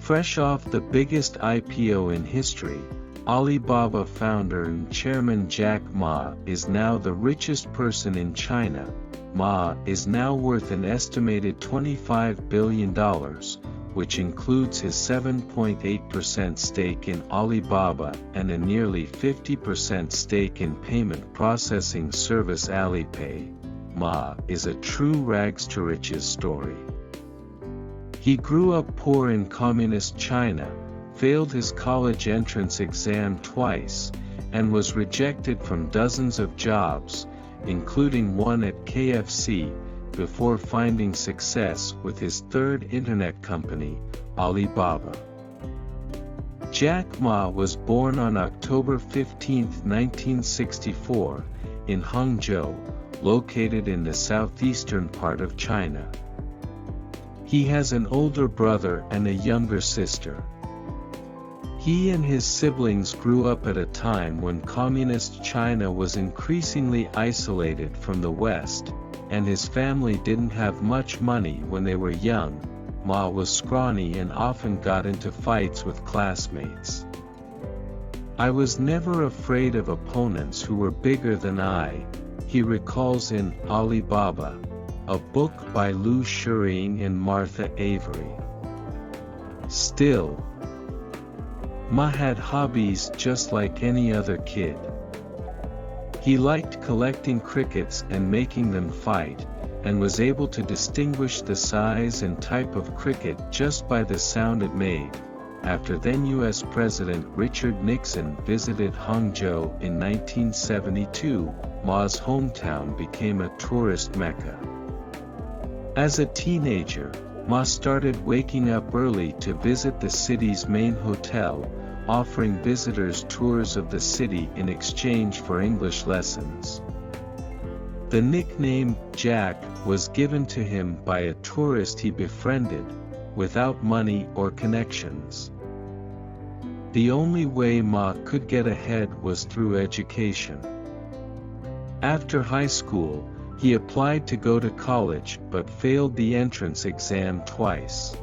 Fresh off the biggest IPO in history, Alibaba founder and chairman Jack Ma is now the richest person in China. Ma is now worth an estimated $25 billion, which includes his 7.8% stake in Alibaba and a nearly 50% stake in payment processing service Alipay. Ma is a true rags to riches story. He grew up poor in communist China, failed his college entrance exam twice, and was rejected from dozens of jobs, including one at KFC, before finding success with his third internet company, Alibaba. Jack Ma was born on October 15, 1964, in Hangzhou, located in the southeastern part of China. He has an older brother and a younger sister. He and his siblings grew up at a time when communist China was increasingly isolated from the West, and his family didn't have much money when they were young. Ma was scrawny and often got into fights with classmates. "I was never afraid of opponents who were bigger than I," he recalls in Alibaba, a book by Lu Shireen and Martha Avery. Still, Ma had hobbies just like any other kid. He liked collecting crickets and making them fight, and was able to distinguish the size and type of cricket just by the sound it made. After then US President Richard Nixon visited Hangzhou in 1972, Ma's hometown became a tourist mecca. As a teenager, Ma started waking up early to visit the city's main hotel, offering visitors tours of the city in exchange for English lessons. The nickname Jack was given to him by a tourist he befriended, without money or connections. The only way Ma could get ahead was through education. After high school, he applied to go to college but failed the entrance exam twice.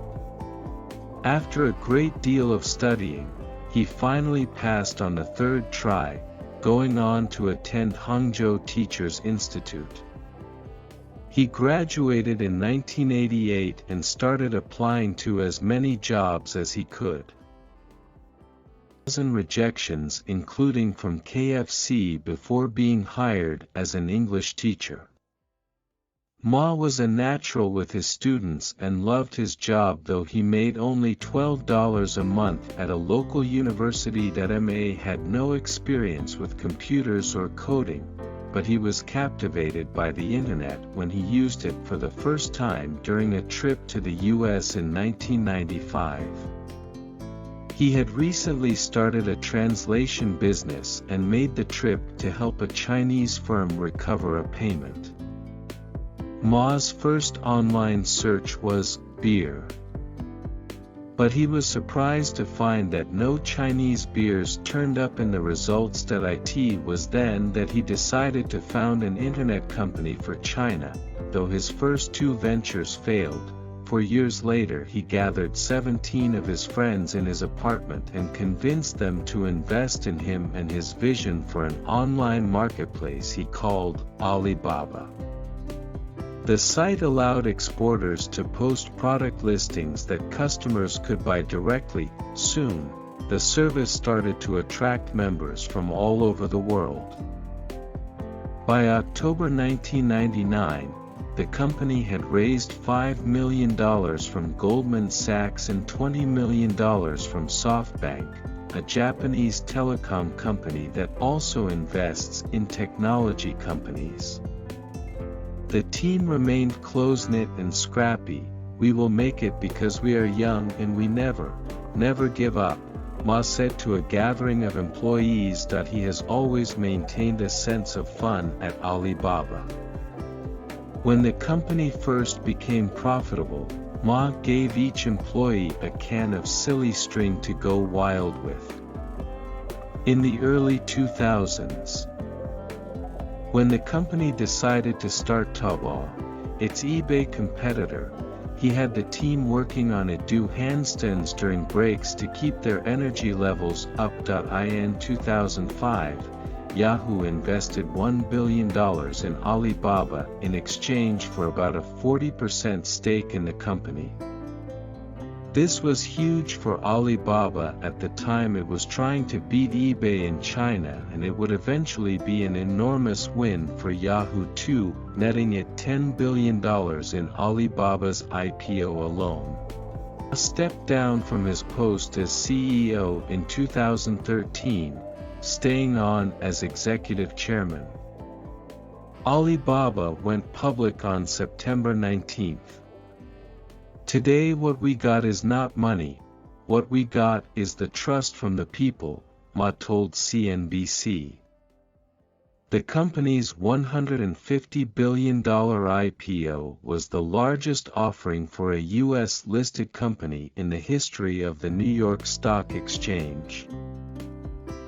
After a great deal of studying, he finally passed on the third try, going on to attend Hangzhou Teachers Institute. He graduated in 1988 and started applying to as many jobs as he could. Dozen rejections, including from KFC, before being hired as an English teacher. Ma was a natural with his students and loved his job, though he made only $12 a month at a local university that Ma had no experience with computers or coding, but he was captivated by the internet when he used it for the first time during a trip to the US in 1995. He had recently started a translation business and made the trip to help a Chinese firm recover a payment. Ma's first online search was beer. But he was surprised to find that no Chinese beers turned up in the results. It was then that he decided to found an internet company for China, though his first two ventures failed. 4 years later he gathered 17 of his friends in his apartment and convinced them to invest in him and his vision for an online marketplace he called Alibaba. The site allowed exporters to post product listings that customers could buy directly. Soon, the service started to attract members from all over the world. By October 1999, the company had raised $5 million from Goldman Sachs and $20 million from SoftBank, a Japanese telecom company that also invests in technology companies. The team remained close-knit and scrappy. "We will make it because we are young and we never give up," Ma said to a gathering of employees. He has always maintained a sense of fun at Alibaba. When the company first became profitable, Ma gave each employee a can of silly string to go wild with. In the early 2000s, when the company decided to start Taobao, its eBay competitor, He had the team working on it do handstands during breaks to keep their energy levels up. In 2005, Yahoo invested $1 billion in Alibaba in exchange for about a 40% stake in the company. This was huge for Alibaba at the time. It was trying to beat eBay in China, and it would eventually be an enormous win for Yahoo too, netting it $10 billion in Alibaba's IPO alone. Ma stepped down from his post as CEO in 2013, staying on as executive chairman. Alibaba went public on September 19th. Today what we got is not money, what we got is the trust from the people, Ma told CNBC. The company's $150 billion IPO was the largest offering for a U.S.-listed company in the history of the New York Stock Exchange.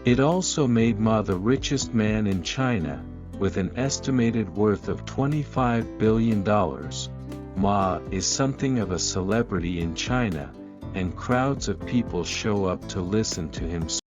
It also made Ma the richest man in China, with an estimated worth of $25 billion. Ma is something of a celebrity in China, and crowds of people show up to listen to him